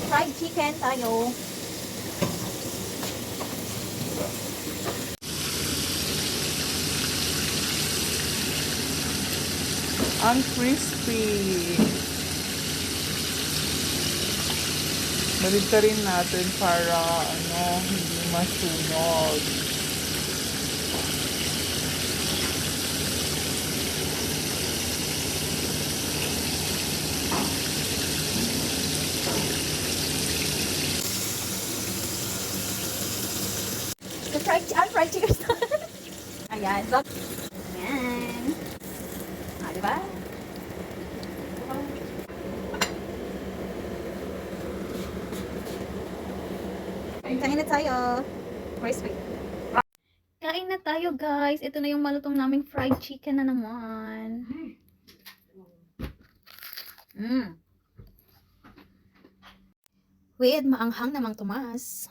Fried chicken tayo. Ang crispy. Balik rin natin para hindi masunog. The fried chicken. Ayan. So, ayan. Diba? Kain na tayo. Crispy. Kain na tayo, guys. Ito na yung malutong naming fried chicken na naman. With maanghang namang tumas.